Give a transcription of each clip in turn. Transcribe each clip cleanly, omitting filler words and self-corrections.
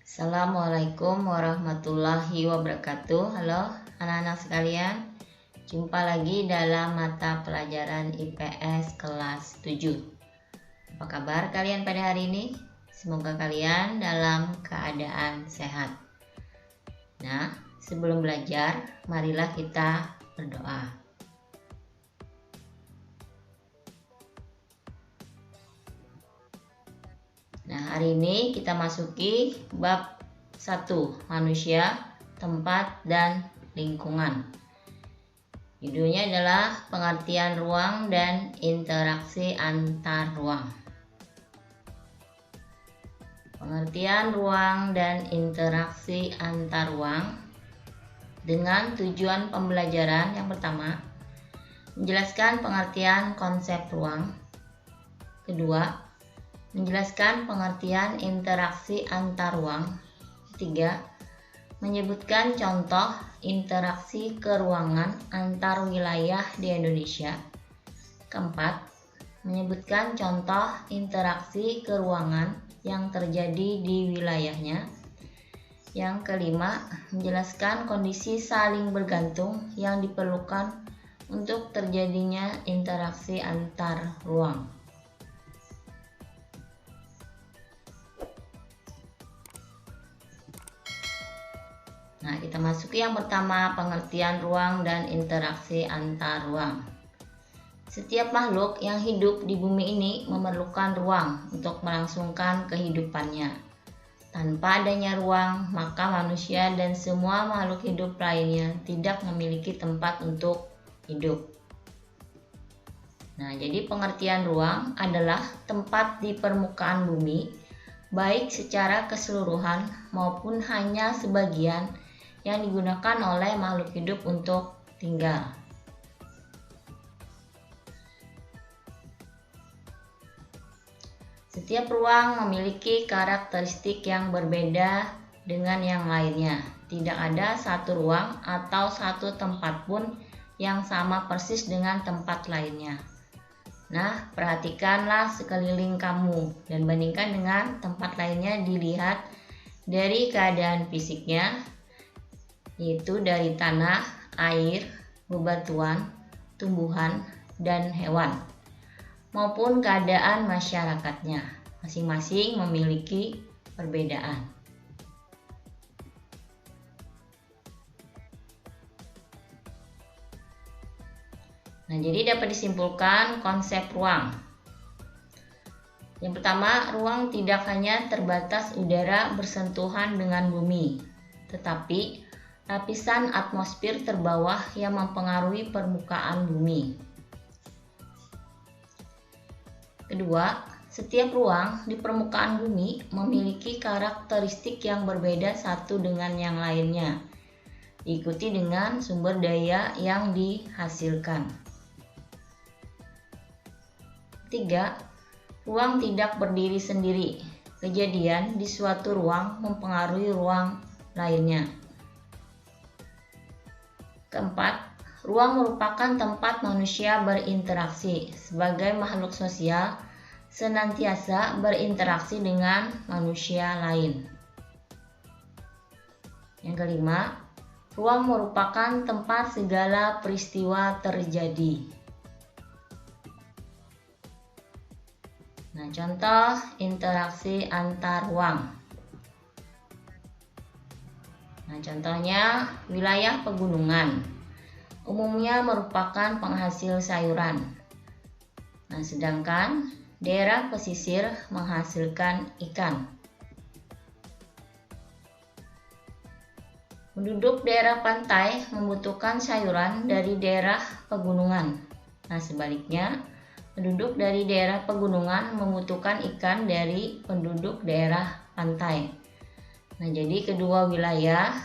Assalamualaikum warahmatullahi wabarakatuh. Halo anak-anak sekalian, jumpa lagi dalam mata pelajaran IPS kelas 7. Apa kabar kalian pada hari ini? Semoga kalian dalam keadaan sehat. Nah, sebelum belajar, marilah kita berdoa. Nah, hari ini kita masuki bab 1, manusia, tempat, dan lingkungan. Judulnya adalah pengertian ruang dan interaksi antar ruang. Pengertian ruang dan interaksi antar ruang dengan tujuan pembelajaran yang pertama, menjelaskan pengertian konsep ruang. Kedua, menjelaskan pengertian interaksi antar ruang. Ketiga, menyebutkan contoh interaksi keruangan antar wilayah di Indonesia. Keempat, menyebutkan contoh interaksi keruangan yang terjadi di wilayahnya. Yang kelima, menjelaskan kondisi saling bergantung yang diperlukan untuk terjadinya interaksi antar ruang. Nah, kita masuki yang pertama, pengertian ruang dan interaksi antar ruang. Setiap makhluk yang hidup di bumi ini memerlukan ruang untuk melangsungkan kehidupannya. Tanpa adanya ruang, maka manusia dan semua makhluk hidup lainnya tidak memiliki tempat untuk hidup. Nah, jadi pengertian ruang adalah tempat di permukaan bumi, baik secara keseluruhan maupun hanya sebagian yang digunakan oleh makhluk hidup untuk tinggal. Setiap ruang memiliki karakteristik yang berbeda dengan yang lainnya. Tidak ada satu ruang atau satu tempat pun yang sama persis dengan tempat lainnya. Nah, perhatikanlah sekeliling kamu dan bandingkan dengan tempat lainnya dilihat dari keadaan fisiknya, yaitu dari tanah, air, bebatuan, tumbuhan, dan hewan, maupun keadaan masyarakatnya. Masing-masing memiliki perbedaan. Nah, jadi dapat disimpulkan konsep ruang. Yang pertama, ruang tidak hanya terbatas udara bersentuhan dengan bumi, tetapi lapisan atmosfer terbawah yang mempengaruhi permukaan bumi. Kedua, setiap ruang di permukaan bumi memiliki karakteristik yang berbeda satu dengan yang lainnya, diikuti dengan sumber daya yang dihasilkan. Ketiga, ruang tidak berdiri sendiri. Kejadian di suatu ruang mempengaruhi ruang lainnya. Keempat, ruang merupakan tempat manusia berinteraksi. Sebagai makhluk sosial, senantiasa berinteraksi dengan manusia lain. Yang kelima, ruang merupakan tempat segala peristiwa terjadi. Nah, contoh interaksi antar ruang. Nah, contohnya wilayah pegunungan umumnya merupakan penghasil sayuran. Nah, sedangkan daerah pesisir menghasilkan ikan. Penduduk daerah pantai membutuhkan sayuran dari daerah pegunungan. Nah, sebaliknya, penduduk dari daerah pegunungan membutuhkan ikan dari penduduk daerah pantai. Nah, jadi kedua wilayah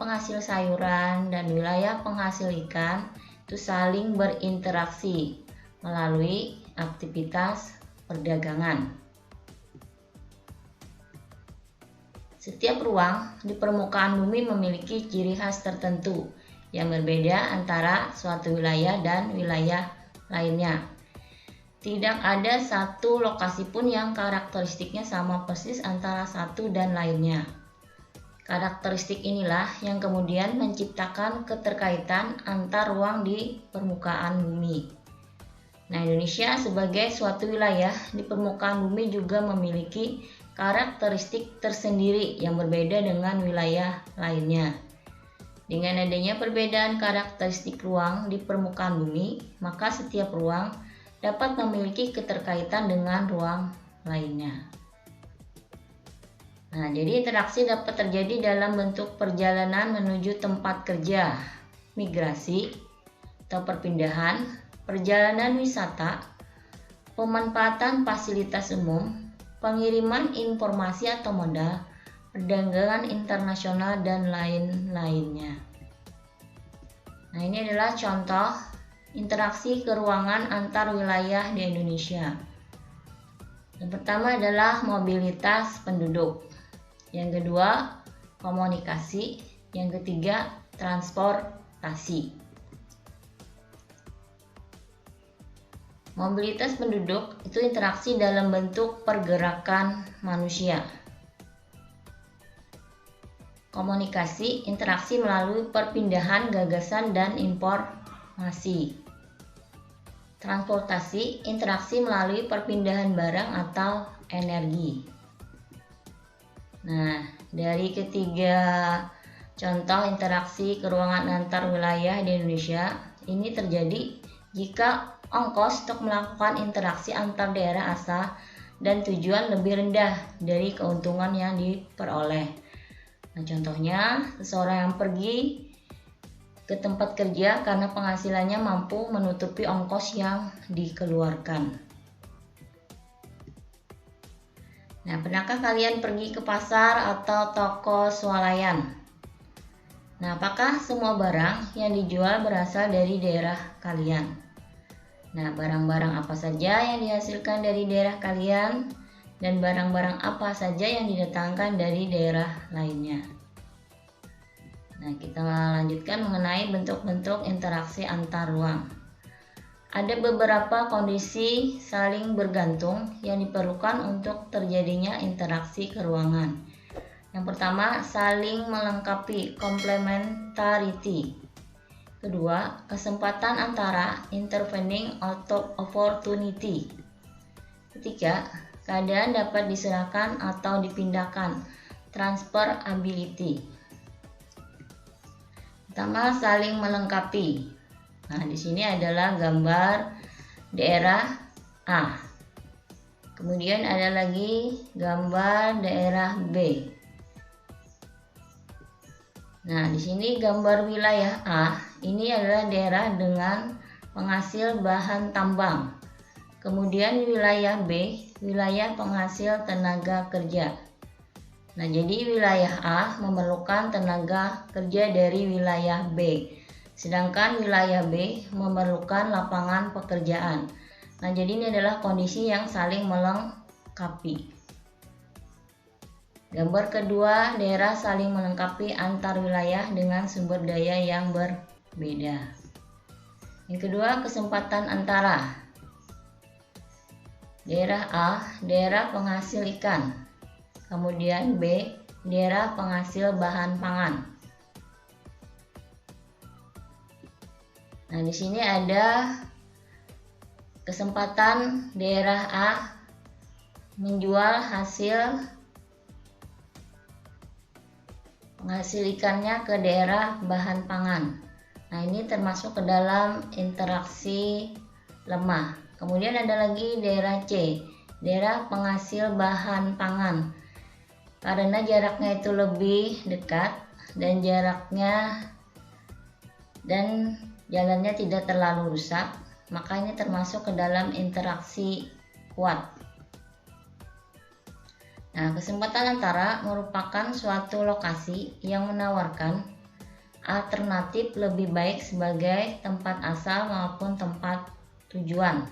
penghasil sayuran dan wilayah penghasil ikan itu saling berinteraksi melalui aktivitas perdagangan. Setiap ruang di permukaan bumi memiliki ciri khas tertentu yang berbeda antara suatu wilayah dan wilayah lainnya. tidak ada satu lokasi pun yang karakteristiknya sama persis antara satu dan lainnya. Karakteristik inilah yang kemudian menciptakan keterkaitan antar ruang di permukaan bumi. Nah, Indonesia sebagai suatu wilayah di permukaan bumi juga memiliki karakteristik tersendiri yang berbeda dengan wilayah lainnya. Dengan adanya perbedaan karakteristik ruang di permukaan bumi, maka setiap ruang dapat memiliki keterkaitan dengan ruang lainnya. Nah, jadi interaksi dapat terjadi dalam bentuk perjalanan menuju tempat kerja, migrasi atau perpindahan, perjalanan wisata, pemanfaatan fasilitas umum, pengiriman informasi atau modal, perdagangan internasional, dan lain-lainnya. Nah, ini adalah contoh interaksi keruangan antar wilayah di Indonesia. Yang pertama adalah mobilitas penduduk. Yang kedua, komunikasi. Yang ketiga, transportasi. Mobilitas penduduk itu interaksi dalam bentuk pergerakan manusia. Komunikasi, interaksi melalui perpindahan gagasan dan informasi. Transportasi, interaksi melalui perpindahan barang atau energi. Nah, dari ketiga contoh interaksi keruangan antar wilayah di Indonesia, ini terjadi jika ongkos untuk melakukan interaksi antar daerah asal dan tujuan lebih rendah dari keuntungan yang diperoleh. Nah, contohnya seseorang yang pergi ke tempat kerja karena penghasilannya mampu menutupi ongkos yang dikeluarkan. Nah, pernahkah kalian pergi ke pasar atau toko swalayan? Nah, apakah semua barang yang dijual berasal dari daerah kalian? Nah, barang-barang apa saja yang dihasilkan dari daerah kalian dan barang-barang apa saja yang didatangkan dari daerah lainnya? Nah, kita lanjutkan mengenai bentuk-bentuk interaksi antar ruang. Ada beberapa kondisi saling bergantung yang diperlukan untuk terjadinya interaksi keruangan. Yang pertama, saling melengkapi, complementarity. Kedua, kesempatan antara, intervening opportunity. Ketiga, keadaan dapat diserahkan atau dipindahkan, transferability. Pertama, saling melengkapi. Nah, di sini adalah gambar daerah A. Kemudian ada lagi gambar daerah B. Nah, di sini gambar wilayah A. Ini adalah daerah dengan penghasil bahan tambang. Kemudian wilayah B, wilayah penghasil tenaga kerja. Nah, jadi wilayah A memerlukan tenaga kerja dari wilayah B. Sedangkan wilayah B memerlukan lapangan pekerjaan. Nah, jadi ini adalah kondisi yang saling melengkapi. Gambar kedua, daerah saling melengkapi antar wilayah dengan sumber daya yang berbeda. Yang kedua, kesempatan antara. Daerah A, daerah penghasil ikan. Kemudian B, daerah penghasil bahan pangan. Nah, di sini ada kesempatan daerah A menjual hasil penghasil ikannya ke daerah bahan pangan. Nah, ini termasuk ke dalam interaksi lemah. Kemudian ada lagi daerah C, daerah penghasil bahan pangan. Karena jaraknya itu lebih dekat dan jalannya tidak terlalu rusak, maka ini termasuk ke dalam interaksi kuat. Nah, kesempatan antara merupakan suatu lokasi yang menawarkan alternatif lebih baik sebagai tempat asal maupun tempat tujuan.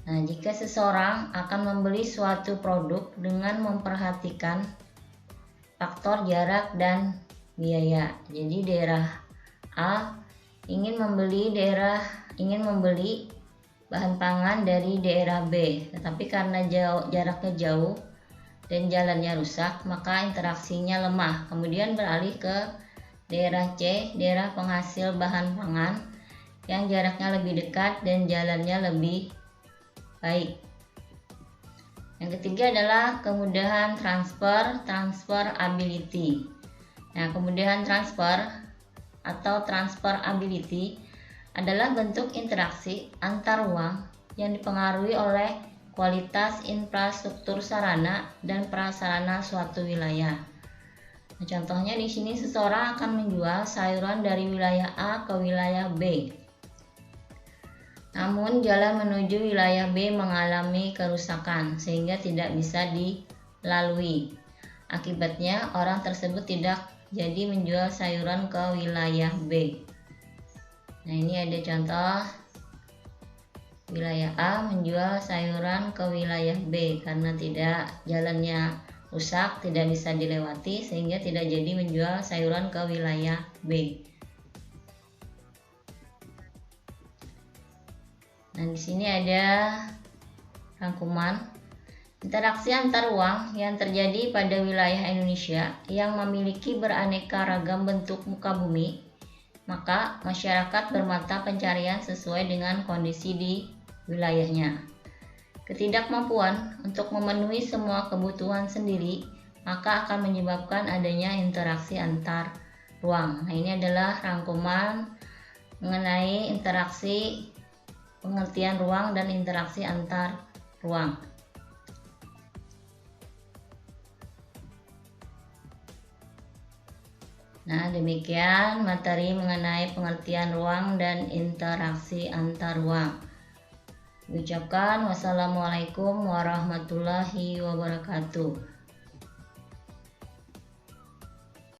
Nah, jika seseorang akan membeli suatu produk dengan memperhatikan faktor jarak dan biaya. Jadi daerah A ingin membeli bahan pangan dari daerah B, tetapi karena jaraknya jauh dan jalannya rusak, maka interaksinya lemah. Kemudian beralih ke daerah C, daerah penghasil bahan pangan yang jaraknya lebih dekat dan jalannya lebih baik. Yang ketiga adalah kemudahan transferability. Nah, kemudahan transfer atau transferability adalah bentuk interaksi antar ruang yang dipengaruhi oleh kualitas infrastruktur sarana dan prasarana suatu wilayah. Nah, contohnya di sini seseorang akan menjual sayuran dari wilayah A ke wilayah B. Namun jalan menuju wilayah B mengalami kerusakan sehingga tidak bisa dilalui. Akibatnya orang tersebut tidak jadi menjual sayuran ke wilayah B. Nah, ini ada contoh wilayah A menjual sayuran ke wilayah B karena jalannya rusak, tidak bisa dilewati sehingga tidak jadi menjual sayuran ke wilayah B. Nah, di sini ada rangkuman interaksi antar ruang yang terjadi pada wilayah Indonesia yang memiliki beraneka ragam bentuk muka bumi, maka masyarakat bermata pencarian sesuai dengan kondisi di wilayahnya. Ketidakmampuan untuk memenuhi semua kebutuhan sendiri maka akan menyebabkan adanya interaksi antar ruang. Nah, ini adalah rangkuman mengenai interaksi, pengertian ruang dan interaksi antar ruang. Nah, demikian materi mengenai pengertian ruang dan interaksi antar ruang. Ucapkan wassalamualaikum warahmatullahi wabarakatuh.